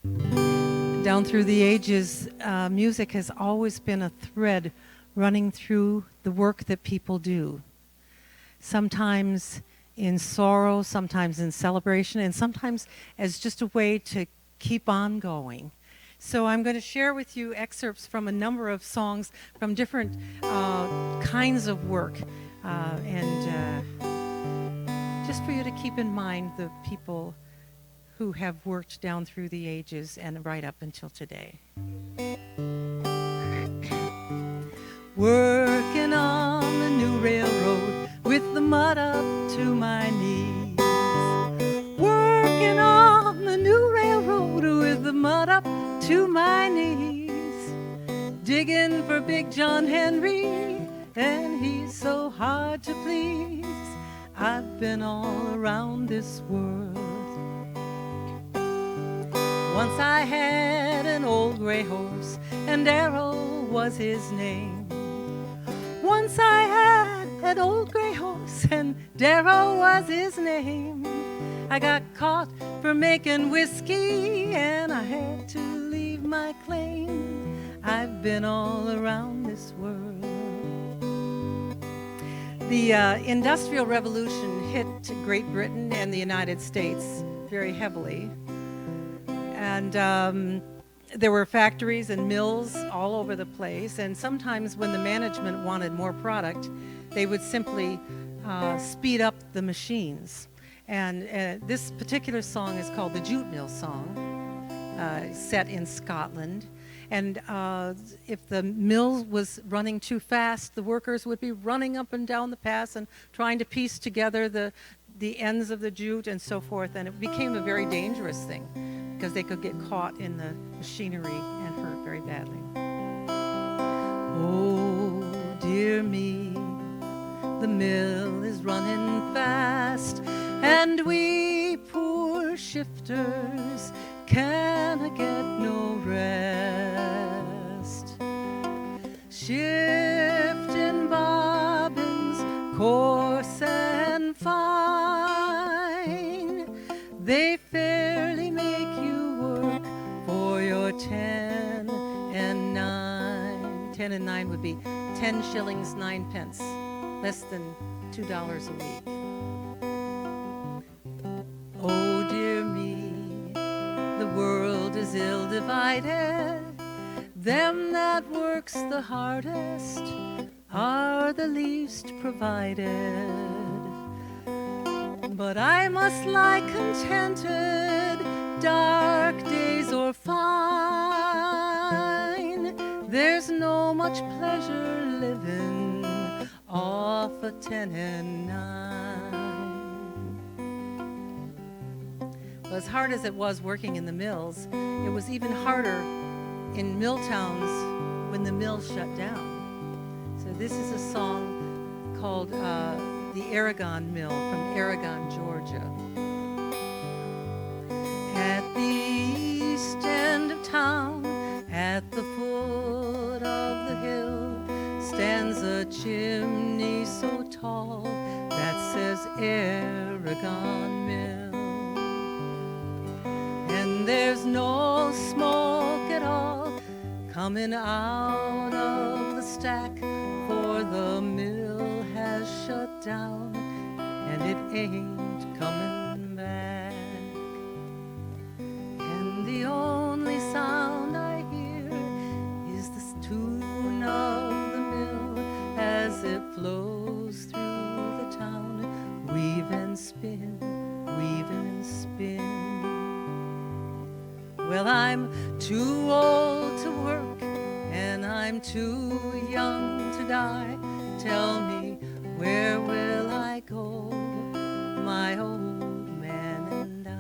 Down through the ages, music has always been a thread running through the work that people do. Sometimes in sorrow, sometimes in celebration, and sometimes as just a way to keep on going. So I'm going to share with you excerpts from a number of songs from different kinds of work, and just for you to keep in mind the people who have worked down through the ages and right up until today. Working on the new railroad with the mud up to my knees. Working on the new railroad with the mud up to my knees. Digging for Big John Henry, and he's so hard to please. I've been all around this world. Once I had an old gray horse, and Darrow was his name. Once I had an old gray horse, and Darrow was his name. I got caught for making whiskey, and I had to leave my claim. I've been all around this world. The Industrial Revolution hit Great Britain and the United States very heavily. And there were factories and mills all over the place, and sometimes when the management wanted more product, they would simply speed up the machines. And this particular song is called the Jute Mill Song, set in Scotland. And if the mill was running too fast, the workers would be running up and down the pass and trying to piece together the ends of the jute and so forth, and it became a very dangerous thing, because they could get caught in the machinery and hurt very badly. Oh, dear me, the mill is running fast, and we poor shifters can get no rest. Shifting bobbins, coarse and fine, they fairly make you work for your 10 and 9. 10 and 9 would be 10 shillings 9 pence, less than $2 a week. Oh dear me, the world is ill divided. Them that works the hardest are the least provided. But I must lie contented, dark days or fine. There's no much pleasure living off a 10 and 9. Well, as hard as it was working in the mills, it was even harder in mill towns when the mills shut down. So this is a song called the Aragon Mill from Aragon, Georgia. At the east end of town, at the foot of the hill, stands a chimney so tall that says Aragon Mill. And there's no smoke at all coming out of the stack, for the mill has shut down and it ain't coming back. And the only sound I hear is the tune of the mill as it flows through the town, weave and spin, weave and spin. Well, I'm too old to work and I'm too young to die. Tell me, where will I go, my old man and I?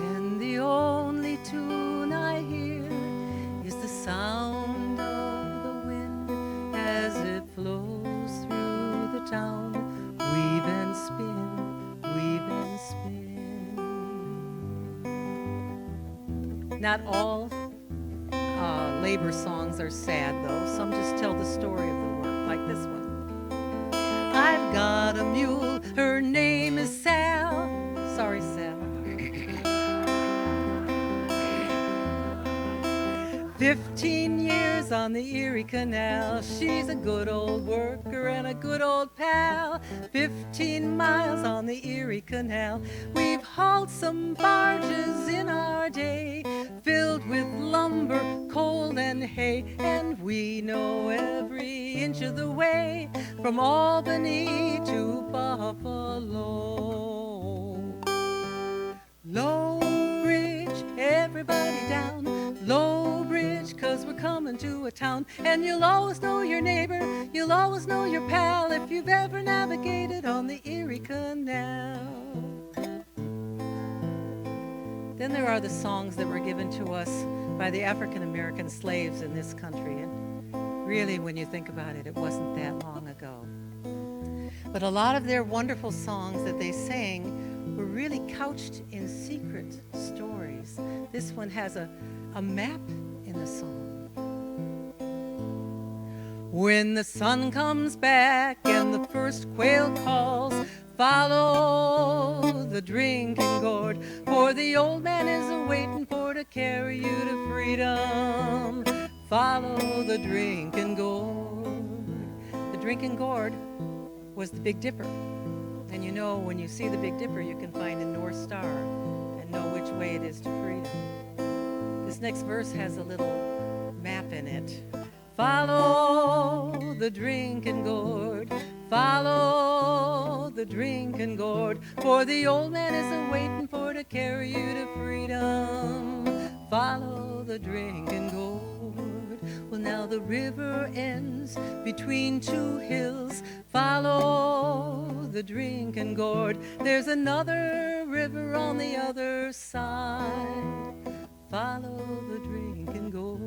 And the only tune I hear is the sound of the wind as it flows through the town, weave and spin, weave and spin. Not all labor songs are sad, though. Some just tell the story of the work, like this one. I've got a mule, her name is Sal. Sorry, Sal. 15 years on the Erie Canal. She's a good old worker and a good old pal. 15 miles on the Erie Canal. We've hauled some barges in our day, filled with lumber, coal, and hay, and we know every inch of the way from Albany to Buffalo. Low Bridge, everybody down. Low Bridge, 'cause we're coming to a town. And you'll always know your neighbor, you'll always know your pal if you've ever navigated on the Erie Canal. Then there are the songs that were given to us by the African American slaves in this country. And really, when you think about it, it wasn't that long ago. But a lot of their wonderful songs that they sang were really couched in secret stories. This one has a map in the song. When the sun comes back and the first quail calls, follow the drinking gourd, for the old man is a-waiting for to carry you to freedom. Follow the drinking gourd. The drinking gourd was the Big Dipper. And you know, when you see the Big Dipper, you can find a North Star and know which way it is to freedom. This next verse has a little map in it. Follow the drinking gourd, follow the drinking gourd, for the old man is a-waiting for to carry you to freedom. Follow the drinking gourd. Well, now the river ends between two hills. Follow the drinking gourd. There's another river on the other side. Follow the drinking gourd.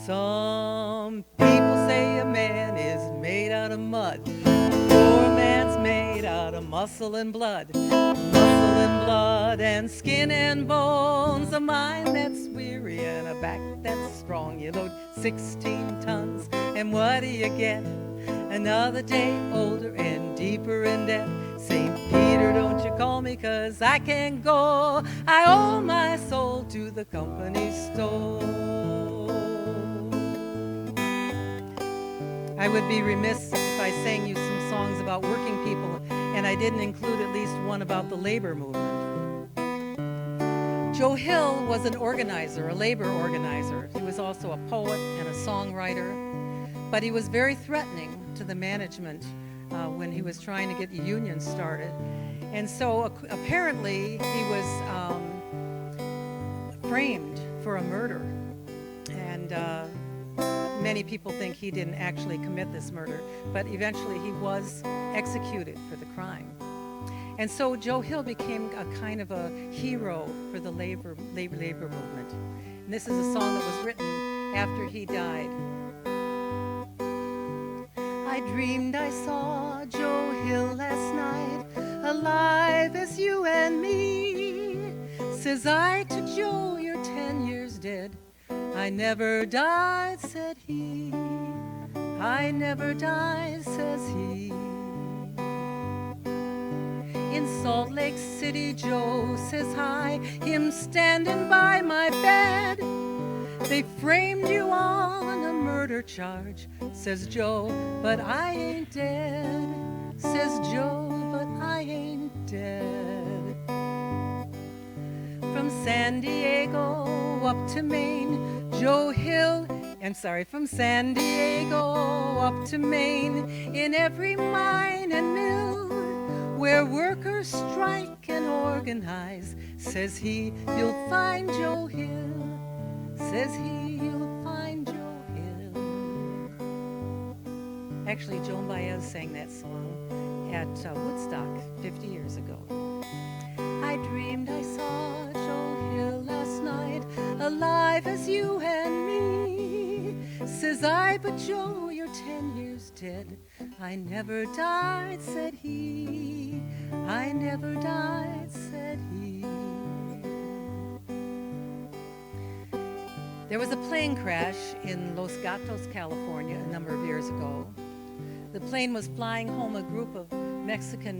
Some people say a man is made out of mud. Poor man's made out of muscle and blood. Muscle and blood and skin and bones. A mind that's weary and a back that's strong. You load 16 tons and what do you get? Another day older and deeper in debt. St. Peter, don't you call me 'cause I can't go. I owe my soul to the company store. I would be remiss if I sang you some songs about working people and I didn't include at least one about the labor movement. Joe Hill was an organizer, a labor organizer. He was also a poet and a songwriter, but he was very threatening to the management when he was trying to get the union started. And so apparently he was framed for a murder. And many people think he didn't actually commit this murder, but eventually he was executed for the crime. And so Joe Hill became a kind of a hero for the labor movement. And this is a song that was written after he died. I dreamed I saw Joe Hill last night, alive as you and me. Says I to Joe, you're 10 years dead. I never died, said he. I never died, says he. In Salt Lake City, Joe says hi, him standing by my bed. They framed you on a murder charge, says Joe, but I ain't dead. Says Joe, but I ain't dead. From San Diego up to Maine, Joe Hill, from San Diego up to Maine, in every mine and mill, where workers strike and organize, says he, you'll find Joe Hill. Says he, you'll find Joe Hill. Actually, Joan Baez sang that song at Woodstock 50 years ago. I dreamed I saw Joe Hill last night, alive as you and me. Says I, but Joe, you're 10 years dead. I never died, said he. I never died, said he. There was a plane crash in Los Gatos, California, a number of years ago. The plane was flying home a group of Mexican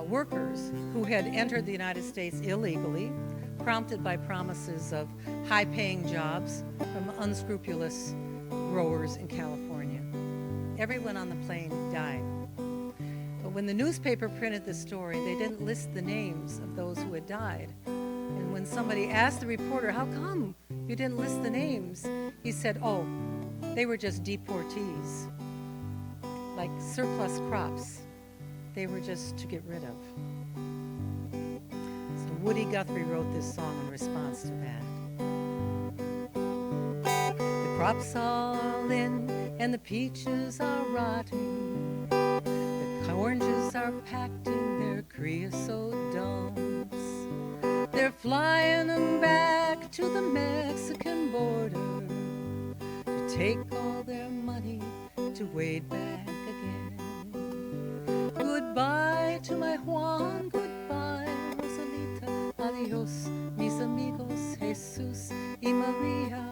workers who had entered the United States illegally, prompted by promises of high-paying jobs from unscrupulous growers in California. Everyone on the plane died. But when the newspaper printed the story, they didn't list the names of those who had died. And when somebody asked the reporter, how come you didn't list the names? He said, oh, they were just deportees, like surplus crops. They were just to get rid of. So Woody Guthrie wrote this song in response to that. The crops all in and the peaches are rotting. The oranges are packed in their creosote dumps. They're flying them back to the Mexican border to take all their money to wade back again. Goodbye to my Juan, goodbye Rosalita, adios mis amigos Jesus y Maria.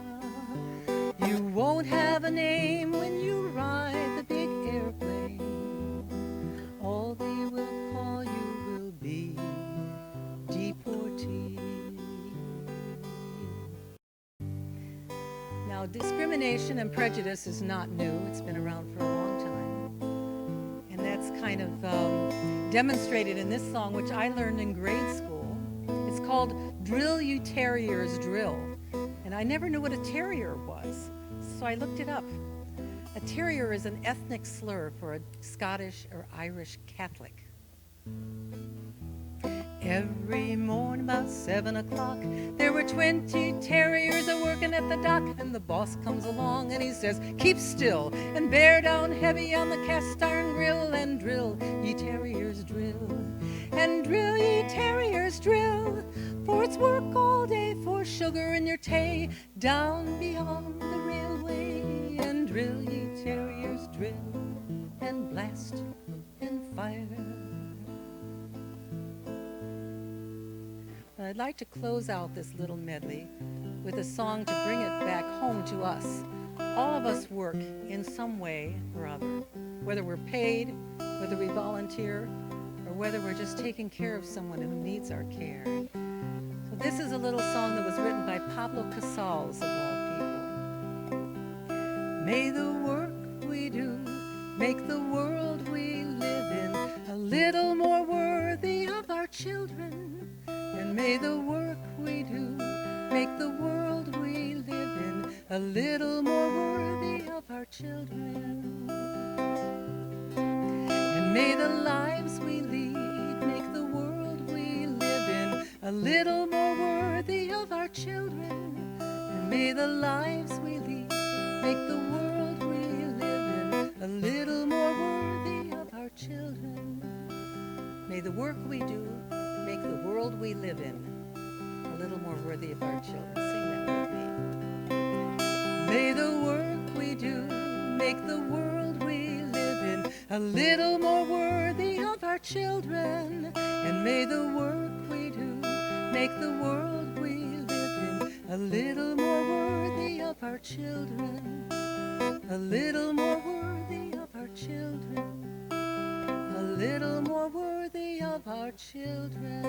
You won't have a name when you ride the big airplane. All they will call you will be deportee. Now, discrimination and prejudice is not new. It's been around for a long time. And that's kind of demonstrated in this song, which I learned in grade school. It's called Drill U Terriers Drill. And I never knew what a terrier was, so I looked it up. A terrier is an ethnic slur for a Scottish or Irish Catholic. Every morning about 7 o'clock, there were 20 terriers a-working at the dock, and the boss comes along and he says, keep still and bear down heavy on the cast iron grill, and drill, ye terriers, drill. And drill, ye terriers, drill, for it's work all day for sugar in your tay down beyond the railway. And drill, ye terriers, drill, and blast and fire. I'd like to close out this little medley with a song to bring it back home to us. All of us work in some way or other, whether we're paid, whether we volunteer, or whether we're just taking care of someone who needs our care. So this is a little song that was written by Pablo Casals, of all people. May the work we do make the world we live in a little more worthy of our children. And may the work we do make the world we live in a little more worthy of our children. And may the lives we lead make the world we live in a little more worthy of our children. And may the lives we lead make the world we live in a little more worthy of our children. May the work we do make the world we live in a little more worthy of our children. Sing that with me. May the work we do make the world we live in a little more worthy of our children. And may the work we do make the world we live in a little more worthy of our children. A little more worthy of our children. A little more worthy of our children.